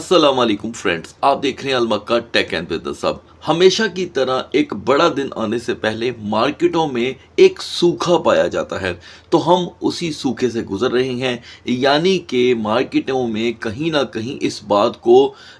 अस्सलाम वालेकुम फ्रेंड्स, आप देख रहे हैं अलमक्का टेक एंड बिजनेस। अब हमेशा की तरह एक बड़ा दिन आने से पहले मार्केटों में एक सूखा पाया जाता है, तो हम उसी सूखे से गुजर रहे हैं। यानी कि मार्केटों में कहीं ना कहीं इस बात को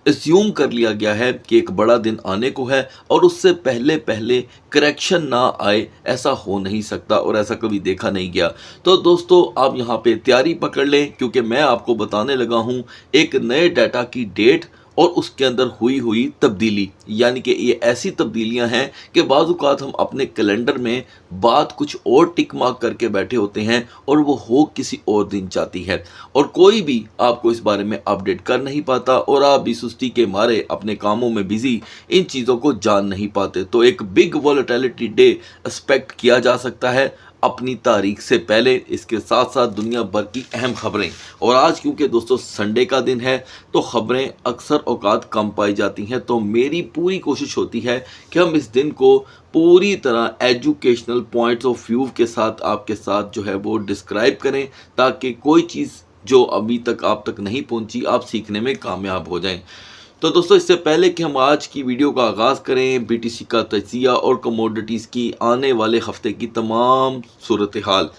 अस्यूम कर लिया गया है कि एक बड़ा दिन आने को है और उससे पहले पहले करेक्शन ना आए, ऐसा हो नहीं सकता और ऐसा कभी देखा नहीं गया। तो दोस्तों, आप यहाँ पे तैयारी पकड़ लें, क्योंकि मैं आपको बताने लगा हूँ एक नए डाटा की डेट और उसके अंदर हुई हुई तब्दीली। यानी कि ये ऐसी तब्दीलियां हैं कि बाज़-औक़ात हम अपने कैलेंडर में बात कुछ और टिक मार्क करके बैठे होते हैं और वो हो किसी और दिन जाती है, और कोई भी आपको इस बारे में अपडेट कर नहीं पाता और आप भी सुस्ती के मारे अपने कामों में बिजी इन चीज़ों को जान नहीं पाते। तो एक बिग वॉलेटिलिटी डे एक्सपेक्ट किया जा सकता है अपनी तारीख से पहले। इसके साथ साथ दुनिया भर की अहम खबरें, और आज क्योंकि दोस्तों संडे का दिन है तो खबरें अक्सर औकात कम पाई जाती हैं। तो मेरी पूरी कोशिश होती है कि हम इस दिन को पूरी तरह एजुकेशनल पॉइंट्स ऑफ व्यू के साथ आपके साथ जो है वो डिस्क्राइब करें, ताकि कोई चीज़ जो अभी तक आप तक नहीं पहुंची आप सीखने में कामयाब हो जाएं। तो दोस्तों, इससे पहले कि हम आज की वीडियो का आगाज़ करें, बीटीसी का तजिया और कमोडिटीज़ की आने वाले हफ्ते की तमाम सूरत हाल,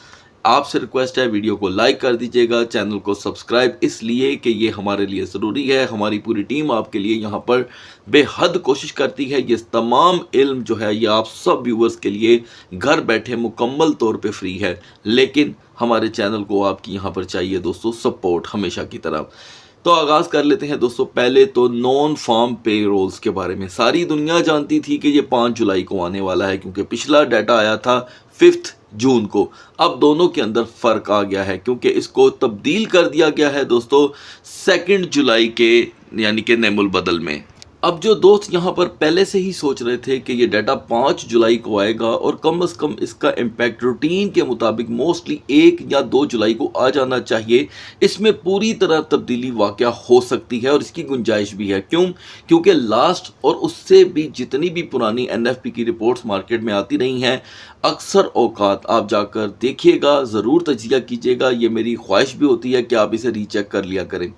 आपसे रिक्वेस्ट है वीडियो को लाइक कर दीजिएगा, चैनल को सब्सक्राइब इसलिए कि ये हमारे लिए ज़रूरी है। हमारी पूरी टीम आपके लिए यहाँ पर बेहद कोशिश करती है। ये तमाम इल्म जो है ये आप सब व्यूवर्स के लिए घर बैठे मुकम्मल तौर पे फ्री है, लेकिन हमारे चैनल को आपकी यहाँ पर चाहिए दोस्तों सपोर्ट हमेशा की तरह। तो आगाज़ कर लेते हैं दोस्तों। पहले तो नॉन फार्म पे रोल्स के बारे में सारी दुनिया जानती थी कि ये 5 जुलाई को आने वाला है, क्योंकि पिछला डाटा आया था 5 जून को। अब दोनों के अंदर फ़र्क आ गया है, क्योंकि इसको तब्दील कर दिया गया है दोस्तों 2 जुलाई के, यानी कि नेमुल बदल में। अब जो दोस्त यहाँ पर पहले से ही सोच रहे थे कि ये डाटा 5 जुलाई को आएगा और कम से कम इसका इम्पैक्ट रूटीन के मुताबिक मोस्टली 1 या 2 जुलाई को आ जाना चाहिए, इसमें पूरी तरह तब्दीली वाक़या हो सकती है और इसकी गुंजाइश भी है। क्यों? क्योंकि लास्ट और उससे भी जितनी भी पुरानी एनएफपी की रिपोर्ट्स मार्केट में आती रही हैं, अक्सर औकात आप जाकर देखिएगा, ज़रूर तजिया कीजिएगा। ये मेरी ख्वाहिश भी होती है कि आप इसे रीचेक कर लिया करें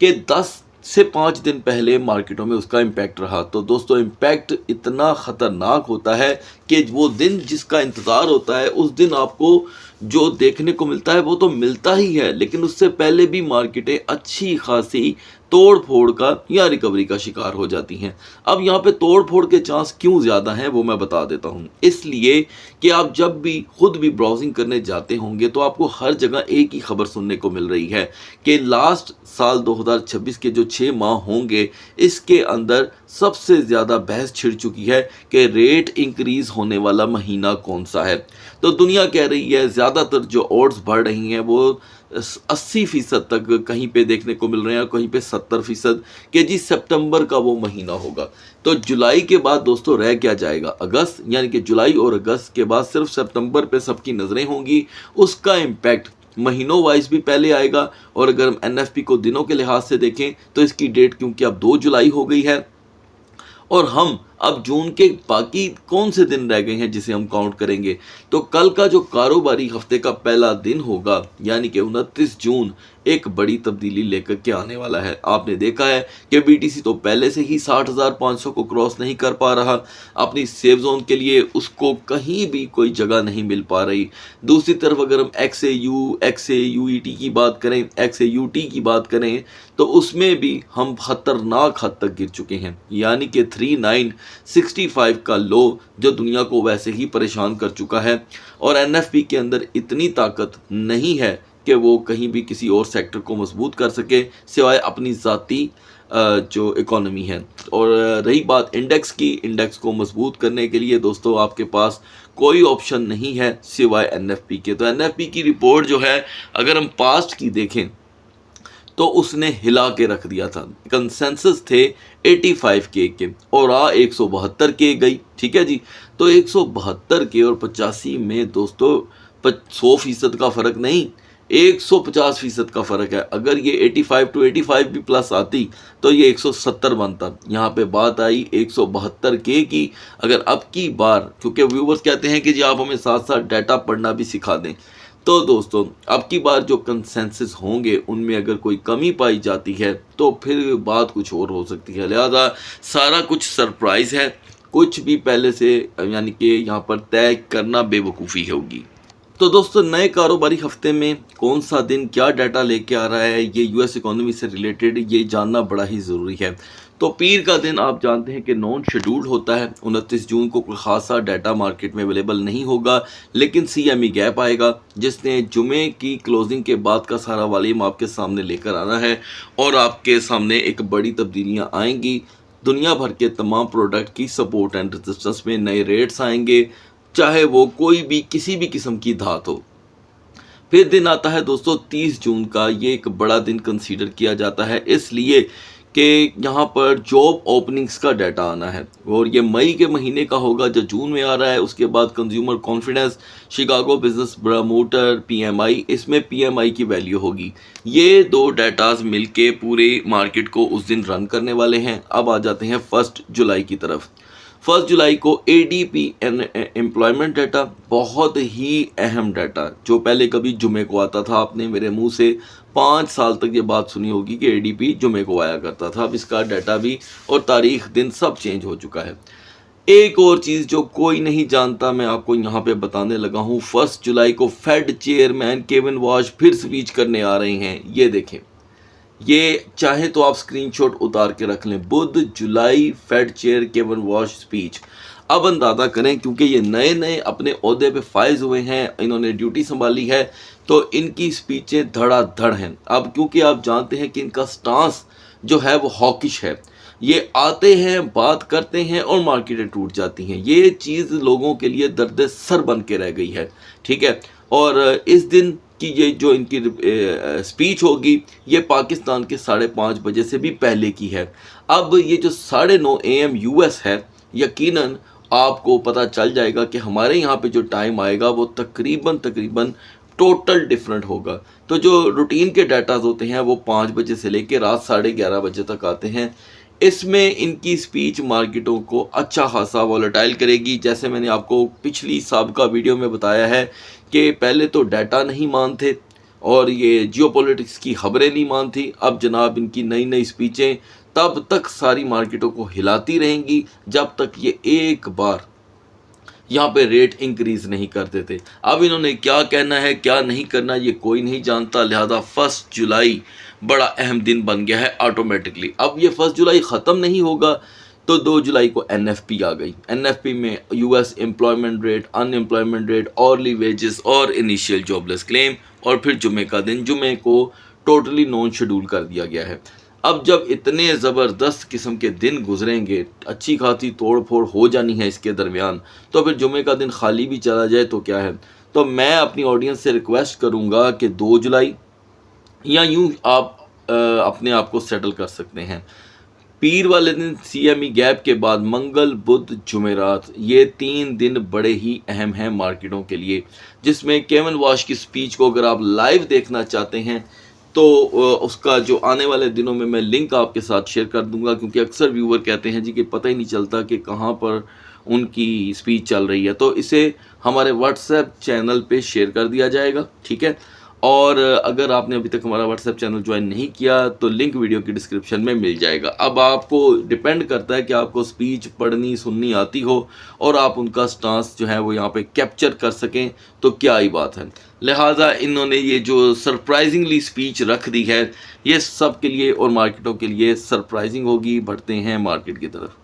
कि 10 से 5 दिन पहले मार्केटों में उसका इम्पैक्ट रहा। तो दोस्तों, इम्पैक्ट इतना ख़तरनाक होता है कि वो दिन जिसका इंतज़ार होता है उस दिन आपको जो देखने को मिलता है वो तो मिलता ही है, लेकिन उससे पहले भी मार्केटें अच्छी खासी तोड़ फोड़ का या रिकवरी का शिकार हो जाती हैं। अब यहाँ पे तोड़ फोड़ के चांस क्यों ज़्यादा हैं वो मैं बता देता हूँ। इसलिए कि आप जब भी खुद भी ब्राउजिंग करने जाते होंगे तो आपको हर जगह एक ही खबर सुनने को मिल रही है कि लास्ट साल 2026 के जो 6 माह होंगे इसके अंदर सबसे ज़्यादा बहस छिड़ चुकी है कि रेट इंक्रीज़ होने वाला महीना कौन सा है। तो दुनिया कह रही है, ज़्यादातर जो ऑड्स बढ़ रही हैं वो 80% तक कहीं पे देखने को मिल रहे हैं, कहीं पे 70% कि जी सितंबर का वो महीना होगा। तो जुलाई के बाद दोस्तों रह क्या जाएगा? अगस्त, यानी कि जुलाई और अगस्त के बाद सिर्फ सितंबर पे सबकी नज़रें होंगी। उसका इम्पैक्ट महीनों वाइज भी पहले आएगा, और अगर हम एनएफपी को दिनों के लिहाज से देखें तो इसकी डेट क्योंकि अब 2 जुलाई हो गई है और हम अब जून के बाकी कौन से दिन रह गए हैं जिसे हम काउंट करेंगे, तो कल का जो कारोबारी हफ्ते का पहला दिन होगा यानी कि 29 जून एक बड़ी तब्दीली लेकर के आने वाला है। आपने देखा है कि बीटीसी तो पहले से ही 60,500 को क्रॉस नहीं कर पा रहा, अपनी सेफ जोन के लिए उसको कहीं भी कोई जगह नहीं मिल पा रही। दूसरी तरफ अगर हम XAUT की बात करें, XAUT की बात करें तो उसमें भी हम खतरनाक हद तक गिर चुके हैं, यानी कि 3965 का लो जो दुनिया को वैसे ही परेशान कर चुका है। और एनएफपी के अंदर इतनी ताकत नहीं है कि वो कहीं भी किसी और सेक्टर को मजबूत कर सके सिवाय अपनी ज़ाती जो इकोनॉमी है। और रही बात इंडेक्स की, इंडेक्स को मजबूत करने के लिए दोस्तों आपके पास कोई ऑप्शन नहीं है सिवाय एनएफपी के। तो एनएफपी की रिपोर्ट जो है अगर हम पास्ट की देखें तो उसने हिला के रख दिया था। कंसेंसस थे 85K के और 172 के गई, ठीक है जी। तो 172 के और 85 में दोस्तों 100% का फ़र्क नहीं, 150% का फ़र्क है। अगर ये 85 to 85 भी प्लस आती तो ये 170 बनता। यहाँ पे बात आई 172K की। अगर अब की बार, क्योंकि व्यूवर्स कहते हैं कि जी आप हमें साथ साथ डाटा पढ़ना भी सिखा दें, तो दोस्तों अब की बार जो कंसेंसस होंगे उनमें अगर कोई कमी पाई जाती है तो फिर बात कुछ और हो सकती है। लिहाजा सारा कुछ सरप्राइज़ है, कुछ भी पहले से यानी कि यहाँ पर तय करना बेवकूफ़ी होगी। तो दोस्तों नए कारोबारी हफ्ते में कौन सा दिन क्या डाटा लेके आ रहा है, ये यूएस इकोनॉमी से रिलेटेड ये जानना बड़ा ही ज़रूरी है। तो पीर का दिन आप जानते हैं कि नॉन शेड्यूल्ड होता है। 29 जून को कोई खासा डाटा मार्केट में अवेलेबल नहीं होगा, लेकिन सीएमई गैप आएगा जिसने जुमे की क्लोजिंग के बाद का सारा वॉल्यूम आपके सामने लेकर आना है और आपके सामने एक बड़ी तब्दीलियाँ आएंगी। दुनिया भर के तमाम प्रोडक्ट की सपोर्ट एंड रेजिस्टेंस में नए रेट्स आएंगे, चाहे वो कोई भी किसी भी किस्म की धात हो। फिर दिन आता है दोस्तों 30 जून का। ये एक बड़ा दिन कंसीडर किया जाता है इसलिए कि यहाँ पर जॉब ओपनिंग्स का डाटा आना है और ये मई के महीने का होगा जो जून में आ रहा है। उसके बाद consumer confidence, Chicago business barometer, PMI, इसमें पीएमआई की वैल्यू होगी। ये दो डाटाज मिलके पूरे मार्केट को उस दिन रन करने वाले हैं। अब आ जाते हैं 1 जुलाई की तरफ। 1 जुलाई को एडीपी एम्प्लॉयमेंट डाटा, बहुत ही अहम डाटा जो पहले कभी जुमे को आता था। आपने मेरे मुंह से 5 साल तक ये बात सुनी होगी कि एडीपी जुमे को आया करता था। अब इसका डाटा भी और तारीख दिन सब चेंज हो चुका है। एक और चीज़ जो कोई नहीं जानता मैं आपको यहाँ पे बताने लगा हूँ। 1 जुलाई को फेड चेयरमैन केविन वॉश फिर स्पीच करने आ रहे हैं। ये देखें, ये चाहे तो आप स्क्रीनशॉट उतार के रख लें। बुध जुलाई Fed chair Kevin Warsh speech. अब अंदाज़ा करें क्योंकि ये नए नए अपने ओहदे पे फाइज हुए हैं, इन्होंने ड्यूटी संभाली है, तो इनकी स्पीचें धड़ाधड़ हैं। अब क्योंकि आप जानते हैं कि इनका स्टांस जो है वो हॉकिश है। ये आते हैं, बात करते हैं और मार्केटें टूट जाती हैं। ये चीज़ लोगों के लिए दर्द सर बन के रह गई है, ठीक है। और इस दिन कि ये जो इनकी स्पीच होगी ये पाकिस्तान के 5:30 बजे से भी पहले की है। अब ये जो 9:30 AM यूएस है, यकीनन आपको पता चल जाएगा कि हमारे यहाँ पे जो टाइम आएगा वो तकरीबन टोटल डिफरेंट होगा। तो जो रूटीन के डाटाज होते हैं वो 5 बजे से लेकर रात 11:30 बजे तक आते हैं। इसमें इनकी स्पीच मार्केटों को अच्छा खासा वॉलेटाइल करेगी। जैसे मैंने आपको पिछली साबिका वीडियो में बताया है कि पहले तो डाटा नहीं मानते और ये जियोपॉलिटिक्स की खबरें नहीं मानती। अब जनाब इनकी नई नई स्पीचें तब तक सारी मार्केटों को हिलाती रहेंगी जब तक ये एक बार यहाँ पे रेट इंक्रीज नहीं कर देते। अब इन्होंने क्या कहना है क्या नहीं करना ये कोई नहीं जानता। लिहाजा 1 जुलाई बड़ा अहम दिन बन गया है ऑटोमेटिकली। अब ये 1 जुलाई ख़त्म नहीं होगा तो 2 जुलाई को एनएफपी आ गई। एनएफपी में US employment rate, unemployment rate, hourly wages और इनिशियल जॉबलेस क्लेम। और फिर जुमे का दिन, जुमे को टोटली नॉन शेड्यूल कर दिया गया है। अब जब इतने ज़बरदस्त किस्म के दिन गुजरेंगे, अच्छी खासी तोड़ फोड़ हो जानी है इसके दरमियान, तो फिर जुमे का दिन खाली भी चला जाए तो क्या है। तो मैं अपनी ऑडियंस से रिक्वेस्ट करूँगा कि 2 जुलाई या यूँ आप अपने आप को सेटल कर सकते हैं। पीर वाले दिन सीएमई गैप के बाद मंगल, बुध, जुमेरात, ये 3 दिन बड़े ही अहम हैं मार्केटों के लिए, जिसमें केविन वॉश की स्पीच को अगर आप लाइव देखना चाहते हैं तो उसका जो आने वाले दिनों में मैं लिंक आपके साथ शेयर कर दूंगा, क्योंकि अक्सर व्यूअर कहते हैं जी कि पता ही नहीं चलता कि कहाँ पर उनकी स्पीच चल रही है। तो इसे हमारे व्हाट्सएप चैनल पे शेयर कर दिया जाएगा, ठीक है। और अगर आपने अभी तक हमारा व्हाट्सएप चैनल ज्वाइन नहीं किया तो लिंक वीडियो की डिस्क्रिप्शन में मिल जाएगा। अब आपको डिपेंड करता है कि आपको स्पीच पढ़नी सुननी आती हो और आप उनका स्टांस जो है वो यहाँ पे कैप्चर कर सकें तो क्या ही बात है। लिहाजा इन्होंने ये जो सरप्राइजिंगली स्पीच रख दी है ये सब के लिए और मार्केटों के लिए सरप्राइजिंग होगी। बढ़ते हैं मार्केट की तरफ।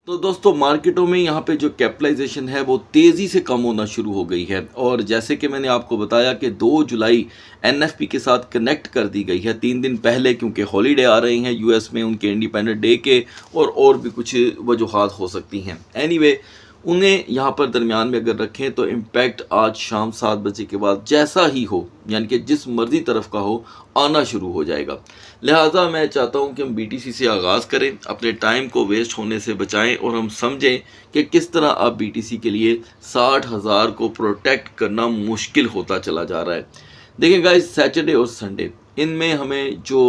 तो दोस्तों मार्केटों में यहाँ पे जो कैपिटलाइजेशन है वो तेज़ी से कम होना शुरू हो गई है। और जैसे कि मैंने आपको बताया कि 2 जुलाई एनएफपी के साथ कनेक्ट कर दी गई है 3 दिन पहले, क्योंकि हॉलीडे आ रहे हैं यूएस में, उनके इंडिपेंडेंट डे के और भी कुछ वजूहात हो सकती हैं। एनीवे उन्हें यहाँ पर दरमियान में अगर रखें तो इम्पैक्ट आज शाम 7 बजे के बाद जैसा ही हो, यानी कि जिस मर्जी तरफ का हो, आना शुरू हो जाएगा। लिहाजा मैं चाहता हूँ कि हम बीटीसी से आगाज़ करें, अपने टाइम को वेस्ट होने से बचाएं और हम समझें कि किस तरह अब बीटीसी के लिए 60,000 को प्रोटेक्ट करना मुश्किल होता चला जा रहा है। देखिए गाइस, सैटरडे और संडे इनमें हमें जो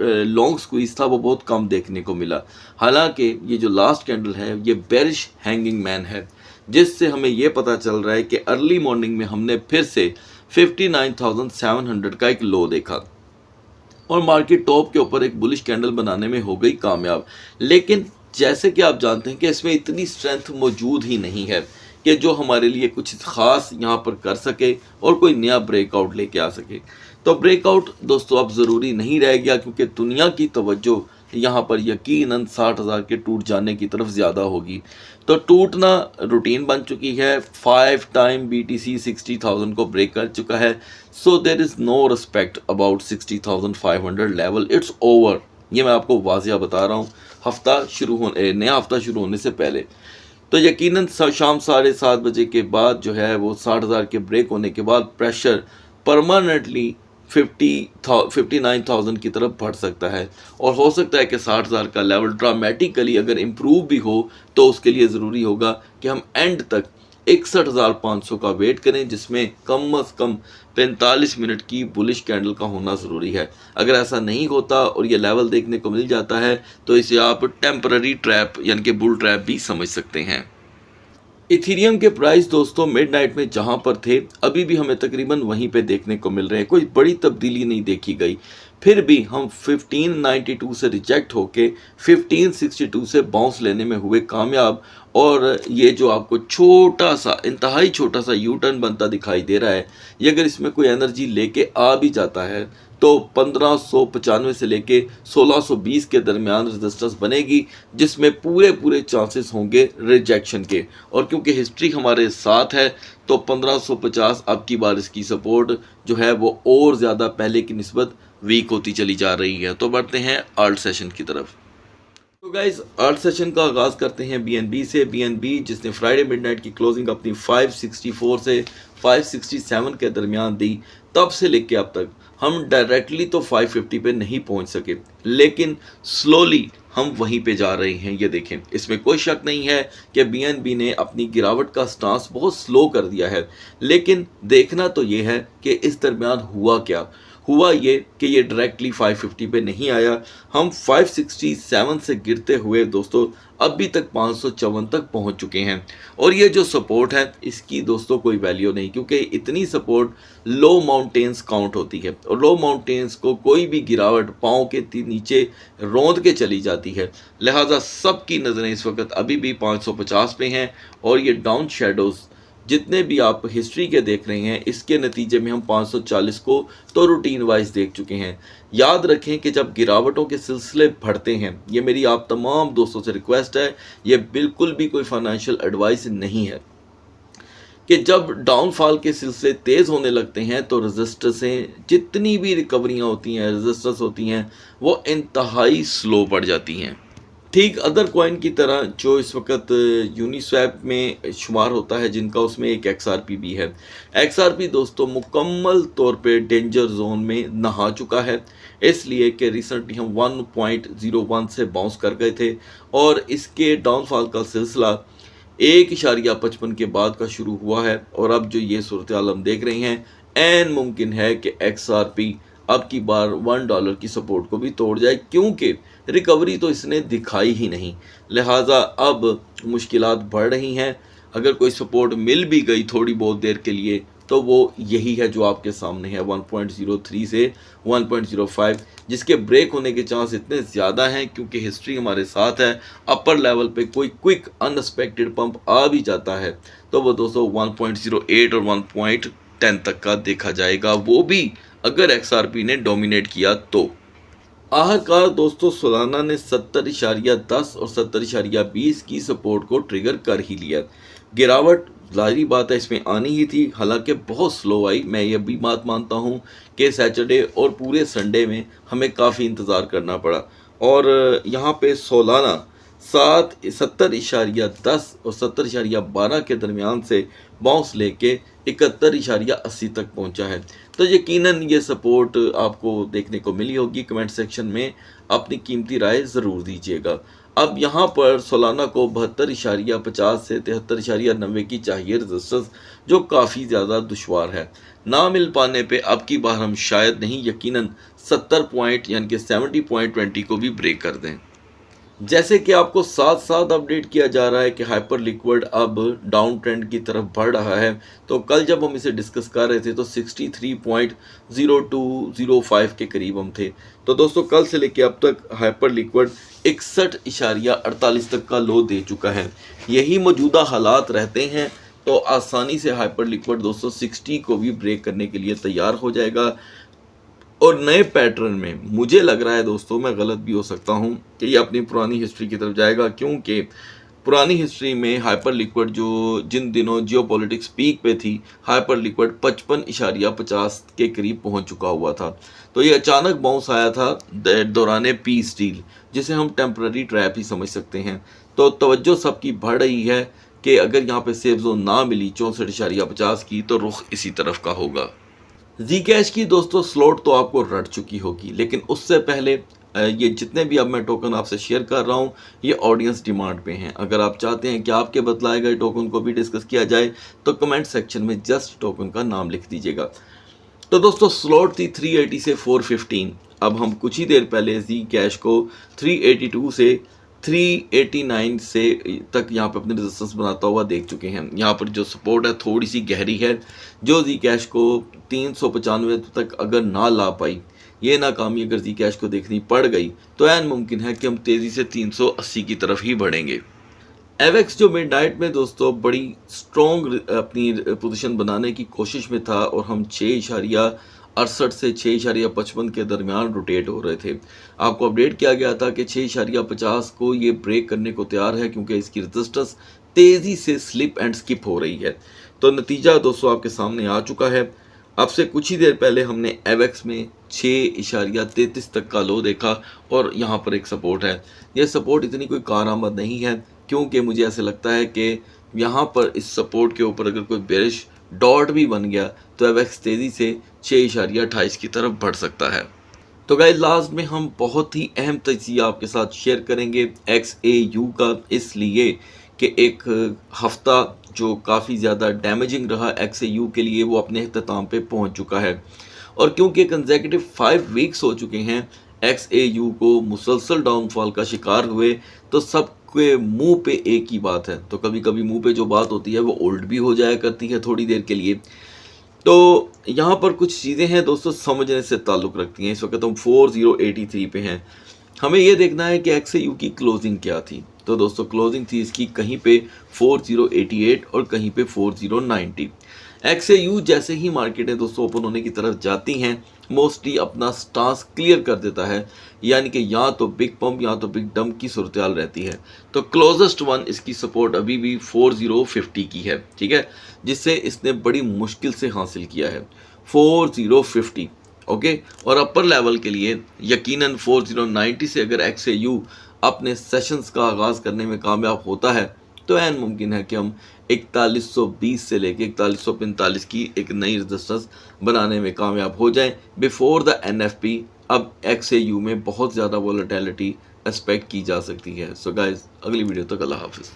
लॉन्ग स्क्वीज था वो बहुत कम देखने को मिला। हालांकि ये जो लास्ट कैंडल है ये बेरिश हैंगिंग मैन है। जिससे हमें ये पता चल रहा है कि अर्ली मॉर्निंग में हमने फिर से 59,700 का एक लो देखा और मार्केट टॉप के ऊपर एक बुलिश कैंडल बनाने में हो गई कामयाब। लेकिन जैसे कि आप जानते हैं कि इसमें इतनी स्ट्रेंथ मौजूद ही नहीं है कि जो हमारे लिए कुछ ख़ास यहाँ पर कर सके और कोई नया ब्रेकआउट लेके आ सके। तो ब्रेकआउट दोस्तों अब ज़रूरी नहीं रह गया, क्योंकि दुनिया की तवज्जो यहाँ पर यकीनन 60,000 के टूट जाने की तरफ ज़्यादा होगी। तो टूटना रूटीन बन चुकी है। 5 टाइम BTC 60,000 को ब्रेक कर चुका है। So there is no respect about 60,500 level, it's over. ये मैं आपको वाजिया बता रहा हूँ नया हफ्ता शुरू होने से पहले। तो यकीनन शाम 7:30 बजे के बाद जो है वो 60,000 के ब्रेक होने के बाद प्रेशर परमानेंटली 59,000 की तरफ बढ़ सकता है और हो सकता है कि 60,000 का लेवल ड्रामेटिकली अगर इम्प्रूव भी हो तो उसके लिए ज़रूरी होगा कि हम एंड तक 61,500 का वेट करें, जिसमें कम अज़ कम 45 मिनट की बुलिश कैंडल का होना ज़रूरी है। अगर ऐसा नहीं होता और ये लेवल देखने को मिल जाता है तो इसे आप टेम्पररी ट्रैप यानी कि बुल ट्रैप भी समझ सकते हैं। इथीरियम के प्राइस दोस्तों मिडनाइट में जहां पर थे अभी भी हमें तकरीबन वहीं पे देखने को मिल रहे हैं, कोई बड़ी तब्दीली नहीं देखी गई। फिर भी हम 1592 से रिजेक्ट होके 1562 से बाउंस लेने में हुए कामयाब। और ये जो आपको छोटा सा इंतहाई छोटा सा यू टर्न बनता दिखाई दे रहा है, ये अगर इसमें कोई एनर्जी लेके आ भी जाता है तो 1595 से लेके 1620 के दरमियान रेजिस्टेंस बनेगी, जिसमें पूरे चांसेस होंगे रिजेक्शन के। और क्योंकि हिस्ट्री हमारे साथ है तो 1550 अब की बार इसकी सपोर्ट जो है वो और ज़्यादा पहले की निस्बत वीक होती चली जा रही है। तो बढ़ते हैं आल्ट सेशन की तरफ। तो गाइज आल्ट सेशन का आगाज़ करते हैं BNB से। BNB जिसने फ्राइडे मिडनाइट की क्लोजिंग अपनी 564 से 567 के दरमियान दी, तब से लेके अब तक हम डायरेक्टली तो 550 पे नहीं पहुंच सके, लेकिन स्लोली हम वहीं पे जा रहे हैं। ये देखें, इसमें कोई शक नहीं है कि BNB ने अपनी गिरावट का स्टांस बहुत स्लो कर दिया है। लेकिन देखना तो ये है कि इस दरमियान हुआ क्या। हुआ ये कि ये डायरेक्टली 550 पे नहीं आया। हम 567 से गिरते हुए दोस्तों अभी तक 554 तक पहुंच चुके हैं। और ये जो सपोर्ट है इसकी दोस्तों कोई वैल्यू नहीं, क्योंकि इतनी सपोर्ट लो माउंटेन्स काउंट होती है और लो माउंटेन्स को कोई भी गिरावट पाँव के नीचे रौंद के चली जाती है। लिहाजा सबकी नज़रें इस वक्त अभी भी 550 पे हैं और ये डाउन शेडोज़ जितने भी आप हिस्ट्री के देख रहे हैं इसके नतीजे में हम 540 को तो रूटीन वाइज देख चुके हैं। याद रखें कि जब गिरावटों के सिलसिले बढ़ते हैं, ये मेरी आप तमाम दोस्तों से रिक्वेस्ट है, ये बिल्कुल भी कोई फाइनेंशियल एडवाइस नहीं है, कि जब डाउनफॉल के सिलसिले तेज़ होने लगते हैं तो रेजिस्टेंसें जितनी भी रिकवरियाँ होती हैं, रेजिस्टेंस होती हैं, वो इंतहाई स्लो पड़ जाती हैं। ठीक अदर कॉइन की तरह जो इस वक्त यूनिस्वैप में शुमार होता है, जिनका उसमें एक XRP भी है। XRP दोस्तों मुकम्मल तौर पे डेंजर जोन में नहा चुका है, इसलिए कि रिसेंटली हम 1.01 से बाउंस कर गए थे और इसके डाउनफॉल का सिलसिला 1.55 के बाद का शुरू हुआ है। और अब जो ये सूरत हाल हम देख रहे हैं, ऐन मुमकिन है कि XRP अब की बार $1 की सपोर्ट को भी तोड़ जाए, क्योंकि रिकवरी तो इसने दिखाई ही नहीं। लिहाजा अब मुश्किलात बढ़ रही हैं। अगर कोई सपोर्ट मिल भी गई थोड़ी बहुत देर के लिए तो वो यही है जो आपके सामने है, 1.03 से 1.05, जिसके ब्रेक होने के चांस इतने ज़्यादा हैं क्योंकि हिस्ट्री हमारे साथ है। अपर लेवल पे कोई क्विक अनएक्सपेक्टेड पंप आ भी जाता है तो वो दोस्तों 1.08 और 1.10 तक का देखा जाएगा, वो भी अगर XRP ने डोमिनेट किया तो। आखिरकार दोस्तों सोलाना ने 70.10 और 70.20 की सपोर्ट को ट्रिगर कर ही लिया। गिरावट जाहिर बात है इसमें आनी ही थी, हालांकि बहुत स्लो आई। मैं ये भी बात मानता हूँ कि सैटरडे और पूरे संडे में हमें काफ़ी इंतज़ार करना पड़ा और यहाँ पे सोलाना 70.10 और 70.12 के दरमियान से बाउंस लेके 71.80 तक पहुंचा है। तो यकीनन ये सपोर्ट आपको देखने को मिली होगी। कमेंट सेक्शन में अपनी कीमती राय ज़रूर दीजिएगा। अब यहाँ पर सोलाना को 72.50 से 73.90 की चाहिए रेजिस्टेंस, जो काफ़ी ज़्यादा दुश्वार है। ना मिल पाने पे अब की बार हम शायद नहीं, यकीनन 70 पॉइंट यानी कि 70.20 को भी ब्रेक कर दें। जैसे कि आपको साथ साथ अपडेट किया जा रहा है कि हाइपर लिक्विड अब डाउन ट्रेंड की तरफ बढ़ रहा है। तो कल जब हम इसे डिस्कस कर रहे थे तो 63.0205 के करीब हम थे। तो दोस्तों कल से लेके अब तक हाइपर लिक्विड 61.48 तक का लो दे चुका है। यही मौजूदा हालात रहते हैं तो आसानी से हाइपर लिक्विड दोस्तों 60 को भी ब्रेक करने के लिए तैयार हो जाएगा। और नए पैटर्न में मुझे लग रहा है दोस्तों, मैं गलत भी हो सकता हूं, कि ये अपनी पुरानी हिस्ट्री की तरफ जाएगा, क्योंकि पुरानी हिस्ट्री में हाइपर लिक्विड जो जिन दिनों जियोपॉलिटिक्स पीक पे थी, हाइपर लिक्विड 55.50 के करीब पहुंच चुका हुआ था। तो ये अचानक बाउंस आया था दौरान पीस डील, जिसे हम टेम्पररी ट्रैप ही समझ सकते हैं। तो तवज्जो सबकी बढ़ रही है कि अगर यहाँ पे सेफ जोन ना मिली 64.50 की तो रुख इसी तरफ का होगा। जी कैश की दोस्तों स्लॉट तो आपको रट चुकी होगी, लेकिन उससे पहले ये जितने भी अब मैं टोकन आपसे शेयर कर रहा हूँ ये ऑडियंस डिमांड पे हैं। अगर आप चाहते हैं कि आपके बतलाए गए टोकन को भी डिस्कस किया जाए तो कमेंट सेक्शन में जस्ट टोकन का नाम लिख दीजिएगा। तो दोस्तों स्लॉट थी 380 से 415। अब हम कुछ ही देर पहले जी कैश को 382 से 389 से तक यहाँ पे अपने रेजिस्टेंस बनाता हुआ देख चुके हैं। यहाँ पर जो सपोर्ट है थोड़ी सी गहरी है, जो जी कैश को 395 तक अगर ना ला पाई, ये नाकामी अगर जी कैश को देखनी पड़ गई तो ऐन मुमकिन है कि हम तेज़ी से 380 की तरफ ही बढ़ेंगे। एवेक्स जो मिडनाइट में दोस्तों बड़ी स्ट्रॉन्ग अपनी पोजीशन बनाने की कोशिश में था और हम 6.68 से 6.55 के दरमियान रोटेट हो रहे थे। आपको अपडेट किया गया था कि 6.50 को ये ब्रेक करने को तैयार है, क्योंकि इसकी रेजिस्टेंस तेज़ी से स्लिप एंड स्किप हो रही है। तो नतीजा दोस्तों आपके सामने आ चुका है। अब से कुछ ही देर पहले हमने एवेक्स में 6.33 तक का लो देखा और यहाँ पर एक सपोर्ट है। यह सपोर्ट इतनी कोई कारआमद नहीं है, क्योंकि मुझे ऐसे लगता है कि यहाँ पर इस सपोर्ट के ऊपर अगर कोई बेरिश डॉट भी बन गया तो एवेक्स तेज़ी से 6.28 की तरफ बढ़ सकता है। तो गाइस लास्ट में हम बहुत ही अहम तजिया आपके साथ शेयर करेंगे XAU का, इसलिए कि एक हफ्ता जो काफ़ी ज़्यादा डैमेजिंग रहा XAU के लिए वो अपने अख्ताम पे पहुंच चुका है। और क्योंकि कंसेक्यूटिव 5 वीक्स हो चुके हैं XAU को मुसलसल डाउनफॉल का शिकार हुए, तो सबके मुंह पे एक ही बात है। तो कभी कभी मुंह पे जो बात होती है वो ओल्ड भी हो जाया करती है थोड़ी देर के लिए। तो यहाँ पर कुछ चीज़ें हैं दोस्तों समझने से ताल्लुक़ रखती हैं। इस वक्त हम 4083 पे हैं। हमें यह देखना है कि XAU की क्लोजिंग क्या थी। तो दोस्तों क्लोजिंग थी इसकी कहीं पे 4088 और कहीं पे 4090। XAU जैसे ही मार्केटें दोस्तों ओपन होने की तरफ जाती हैं मोस्टली अपना स्टांस क्लियर कर देता है, यानी कि या तो बिग पंप या तो बिग डंप की सूरत हाल रहती है। तो क्लोजेस्ट वन इसकी सपोर्ट अभी भी 4050 की है, ठीक है, जिससे इसने बड़ी मुश्किल से हासिल किया है 4050। ओके, और अपर लेवल के लिए यकीनन 4090 से अगर XAU अपने सेशंस का आगाज़ करने में कामयाब होता है तो ऐन मुमकिन है कि हम 4120 से लेके 4145 की एक नई रेजिस्टेंस बनाने में कामयाब हो जाएं बिफोर द NFP। अब XAU में बहुत ज़्यादा वोलेटिलिटी एक्सपेक्ट की जा सकती है। सो गाइस अगली वीडियो तक अल्लाह हाफिज़।